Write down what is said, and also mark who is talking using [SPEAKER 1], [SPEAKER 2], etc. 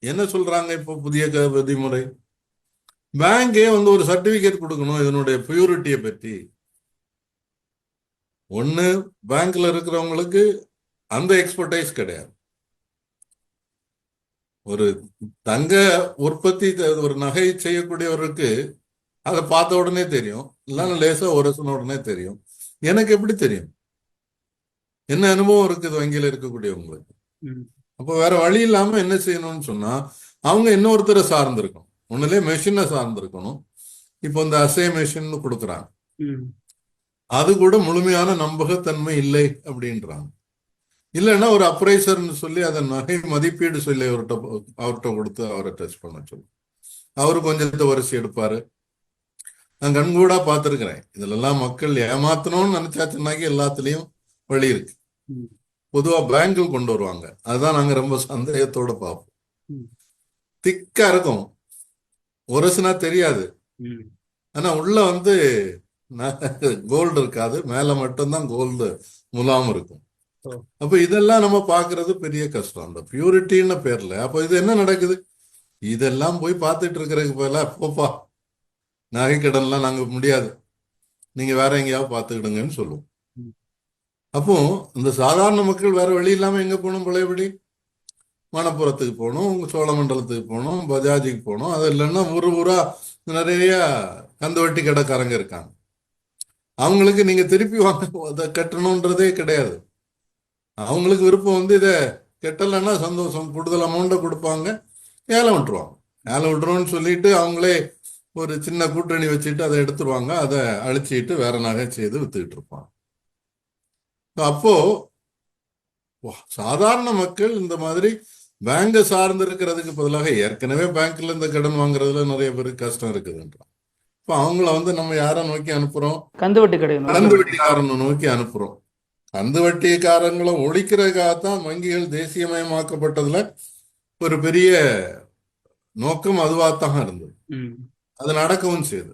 [SPEAKER 1] என்ன சொல்றாங்க இப்போ புதிய விதிமுறை? பேங்கே ஒரு சர்டிபிகேட் கொடுக்கணும் இதனுடைய பியூரிட்டியை பற்றி. ஒண்ணு, பேங்க்ல இருக்கிறவங்களுக்கு அந்த எக்ஸ்பர்டைஸ் கிடையாது. ஒரு தங்க உற்பத்தி ஒரு நகை செய்யக்கூடியவருக்கு அதை பார்த்த உடனே தெரியும், இல்லைன்னா லேசா உரசின உடனே தெரியும். எனக்கு எப்படி தெரியும்? என்ன அனுபவம் இருக்குது வங்கியில் இருக்கக்கூடியவங்களுக்கு. அப்போ வேற வழி இல்லாம என்ன செய்யணும்னு சொன்னா, அவங்க இன்னொருத்தரை சார்ந்திருக்கணும். ஒண்ணுலே மெஷினை சார்ந்திருக்கணும். இப்போ இந்த அசே மெஷின் கொடுக்குறாங்க, அது கூட முழுமையான நம்பகத்தன்மை இல்லை அப்படின்றாங்க. இல்லைன்னா ஒரு அப்ரைசர்னு சொல்லி அதை நகை மதிப்பீடு சொல்லி அவர்கிட்ட கொடுத்து அவரை டெஸ்ட் பண்ண சொல்லு. அவரு கொஞ்சத்தை வரிசை எடுப்பாரு. நான் கண்கூடா பார்த்துருக்கிறேன். இதுல எல்லாம் மக்கள் ஏமாத்தணும்னு நினைச்சாச்சுன்னாக்கி எல்லாத்துலயும் வழி இருக்கு. பொதுவா பேங்கில் கொண்டு வருவாங்க, அதுதான் நாங்க ரொம்ப சந்தேகத்தோட பார்ப்போம். திக்கா இருக்கும், ஒரசுனா தெரியாது, ஆனா உள்ள கோல்டு இருக்காது, மேல மட்டும்தான் கோல்டு முலாம் இருக்கும். அப்ப இதெல்லாம் நம்ம பாக்குறது பெரிய கஷ்டம், அந்த பியூரிட்டின்னு பேர்ல. அப்ப இது என்ன நடக்குது? இதெல்லாம் போய் பார்த்துட்டு இருக்கிறதுக்கு போல, போப்பா நகை கடன்லாம் நாங்க முடியாது, நீங்க வேற எங்கேயாவது பார்த்துக்கிடுங்கன்னு சொல்லுவோம். அப்போ இந்த சாதாரண மக்கள் வேற வழி இல்லாம எங்க போகணும்? பழையபடி மணப்புறத்துக்கு போகணும், சோழமண்டலத்துக்கு போகணும், பஜாஜுக்கு போகணும். அது இல்லைன்னா ஊரா நிறைய கந்துவட்டி கடைக்காரங்க இருக்காங்க. அவங்களுக்கு நீங்க திருப்பி வாங்க அதை கட்டணும்ன்றதே கிடையாது. அவங்களுக்கு விருப்பம் இதை கெட்டலைன்னா சந்தோஷம், கூடுதல் அமௌண்ட்டை கொடுப்பாங்க, ஏலம் விட்டுருவாங்க. ஏலம் விட்டுருவோம்னு சொல்லிட்டு அவங்களே ஒரு சின்ன கூட்டணி வச்சுட்டு அதை எடுத்துருவாங்க, அதை அழிச்சிட்டு வேற நகை செய்து வித்துக்கிட்டு இருப்பாங்க. அப்போ சாதாரண மக்கள் இந்த மாதிரி பேங்கை சார்ந்து இருக்கிறதுக்கு பதிலாக, ஏற்கனவே பேங்க்ல இந்த கடன் வாங்குறதுல நிறைய பேருக்கு கஷ்டம் இருக்குதுன்றான். இப்போ அவங்கள நம்ம யாரை நோக்கி அனுப்புறோம்?
[SPEAKER 2] கந்து
[SPEAKER 1] வட்டிக்காரனை நோக்கி அனுப்புறோம். கந்து வட்டிக்காரங்களை ஒழிக்கிறதுக்காகத்தான் வங்கிகள் தேசியமயமாக்கப்பட்டதுல ஒரு பெரிய நோக்கம் அதுவாகத்தான் இருந்தது. அது நடக்கவும் செய்யுது.